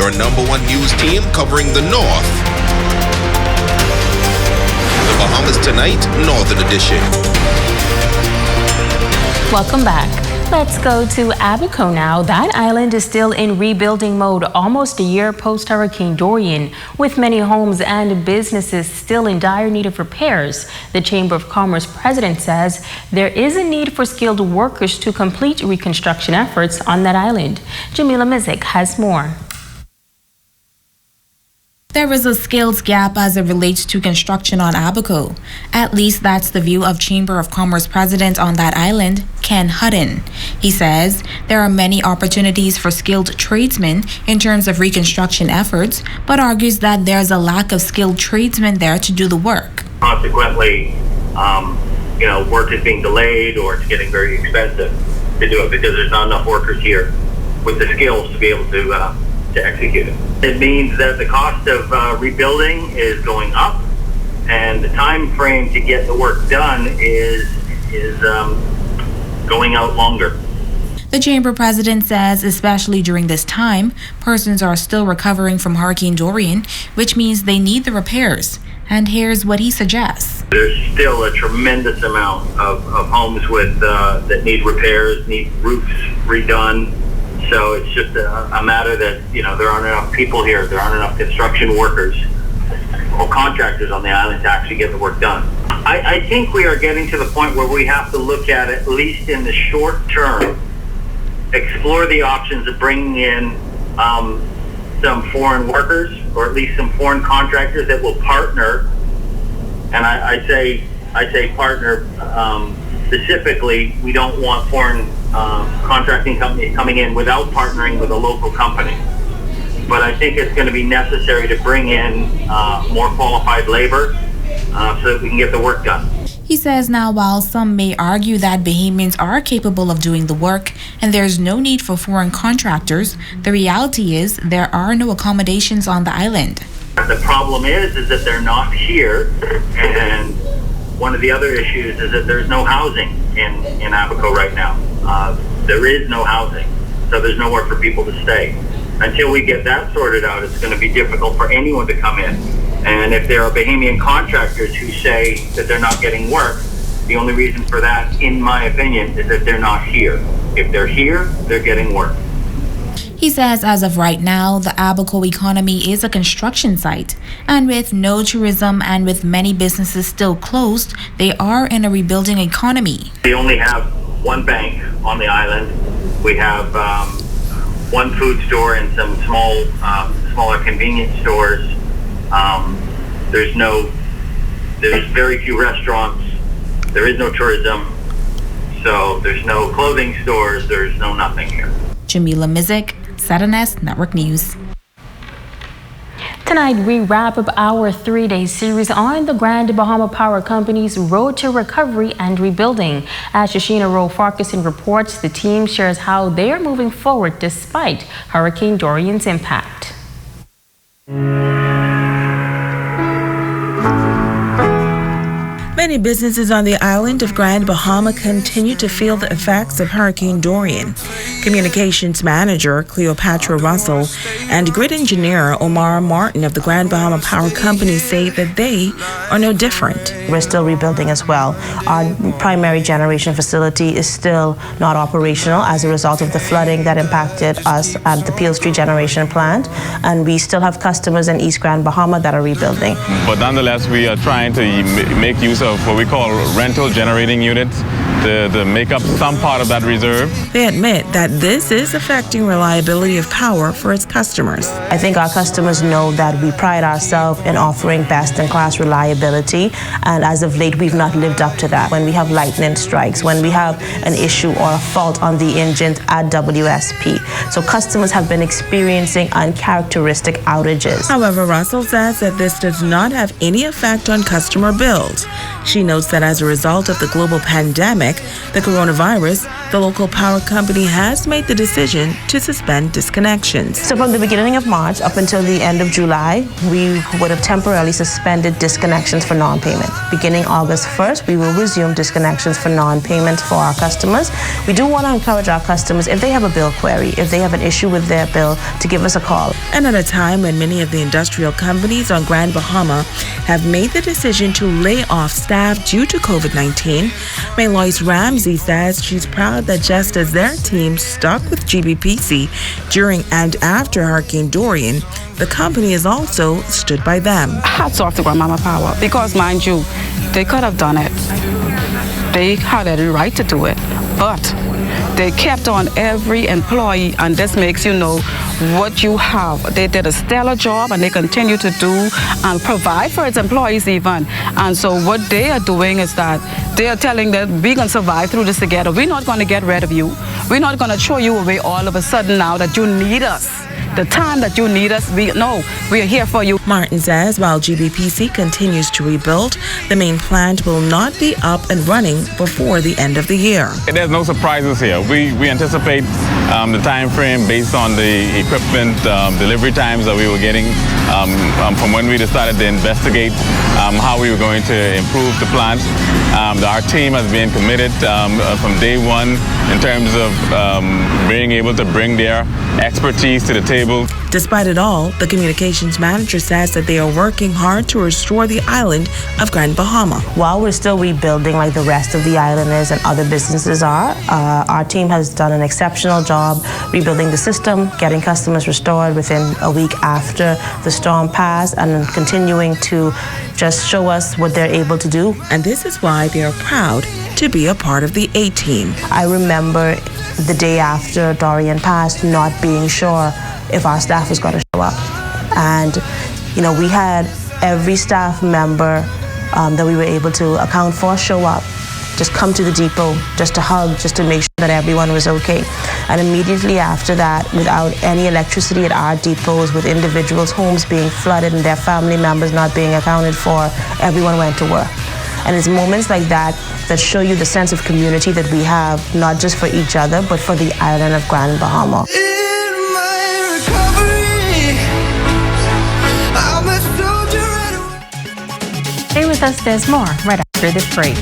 your #1 news team covering the North. The Bahamas Tonight, Northern Edition. Welcome back. Let's go to ABACO now. That island is still in rebuilding mode almost a year post-Hurricane Dorian, with many homes and businesses still in dire need of repairs. The Chamber of Commerce president says there is a need for skilled workers to complete reconstruction efforts on that island. Jamila Mizik has more. There is a skills gap as it relates to construction on ABACO. At least that's the view of Chamber of Commerce President on that island, Ken Hutton. He says there are many opportunities for skilled tradesmen in terms of reconstruction efforts, but argues that there's a lack of skilled tradesmen there to do the work. Consequently, work is being delayed or it's getting very expensive to do it because there's not enough workers here with the skills to be able to execute it. It means that the cost of rebuilding is going up, and the time frame to get the work done is going out longer. The Chamber president says especially during this time, persons are still recovering from Hurricane Dorian, which means they need the repairs. And here's what he suggests. There's still a tremendous amount of homes with that need repairs, need roofs redone. So it's just a matter that, there aren't enough people here. There aren't enough construction workers or contractors on the island to actually get the work done. I think we are getting to the point where we have to look at least in the short term, explore the options of bringing in some foreign workers or at least some foreign contractors that will partner. And I say partner specifically. We don't want foreign contracting companies coming in without partnering with a local company. But I think it's going to be necessary to bring in more qualified labor so that we can get the work done. He says now while some may argue that Bahamians are capable of doing the work and there's no need for foreign contractors, the reality is there are no accommodations on the island. The problem is that they're not here, and one of the other issues is that there's no housing in ABACO right now. There is no housing, so there's nowhere for people to stay. Until we get that sorted out, it's going to be difficult for anyone to come in. And if there are Bahamian contractors who say that they're not getting work, the only reason for that, in my opinion, is that they're not here. If they're here, they're getting work. He says as of right now, the ABACO economy is a construction site, and with no tourism and with many businesses still closed, they are in a rebuilding economy. We only have one bank on the island. We have one food store and some smaller convenience stores. There's very few restaurants. There is no tourism. So there's no clothing stores. There's no nothing here. Jamila Mizik, SATNS Network News. Tonight, we wrap up our 3-day series on the Grand Bahama Power Company's road to recovery and rebuilding. As Shoshana Rowe-Farquharson reports, the team shares how they are moving forward despite Hurricane Dorian's impact. Many businesses on the island of Grand Bahama continue to feel the effects of Hurricane Dorian. Communications Manager Cleopatra Russell and grid engineer Omar Martin of the Grand Bahama Power Company say that they are no different. We're still rebuilding as well. Our primary generation facility is still not operational as a result of the flooding that impacted us at the Peel Street Generation Plant, and we still have customers in East Grand Bahama that are rebuilding. But nonetheless, we are trying to make use of what we call rental generating units to make up some part of that reserve. They admit that this is affecting reliability of power for its customers. I think our customers know that we pride ourselves in offering best-in-class reliability, and as of late, we've not lived up to that. When we have lightning strikes, when we have an issue or a fault on the engines at WSP. So customers have been experiencing uncharacteristic outages. However, Russell says that this does not have any effect on customer bills. She notes that as a result of the global pandemic, the coronavirus, The local power company has made the decision to suspend disconnections. So from the beginning of March up until the end of July, we would have temporarily suspended disconnections for non-payment. Beginning August 1st, we will resume disconnections for non-payment for our customers. We do want to encourage our customers, if they have a bill query, if they have an issue with their bill, to give us a call. And at a time when many of the industrial companies on Grand Bahama have made the decision to lay off staff due to COVID-19, Mayor Lois Ramsey says she's proud that just as their team stuck with GBPC during and after Hurricane Dorian, the company has also stood by them. Hats off to Grandmama Power, because mind you, they could have done it. They had a right to do it, but they kept on every employee, and this makes you know what you have. They did a stellar job, and they continue to do and provide for its employees even. And so what they are doing is that they are telling them, we're going to survive through this together. We're not going to get rid of you. We're not going to throw you away all of a sudden now that you need us. The time that you need us, we are here for you. Martin says while GBPC continues to rebuild, the main plant will not be up and running before the end of the year. There's no surprises here. We anticipate the time frame based on the equipment delivery times that we were getting from when we decided to investigate how we were going to improve the plant. Our team has been committed from day one in terms of being able to bring their expertise to the table. Despite it all, the communications manager says that they are working hard to restore the island of Grand Bahama. While we're still rebuilding like the rest of the islanders and other businesses are, our team has done an exceptional job rebuilding the system, getting customers restored within a week after the storm passed, and continuing to just show us what they're able to do. And this is why they are proud to be a part of the A-team. I remember the day after Dorian passed not being sure if our staff was going to show up. And, you know, we had every staff member that we were able to account for show up, just come to the depot, just to hug, just to make sure that everyone was okay. And immediately after that, without any electricity at our depots, with individuals' homes being flooded and their family members not being accounted for, everyone went to work. And it's moments like that that show you the sense of community that we have, not just for each other, but for the island of Grand Bahama. Stay with us, there's more right after this break.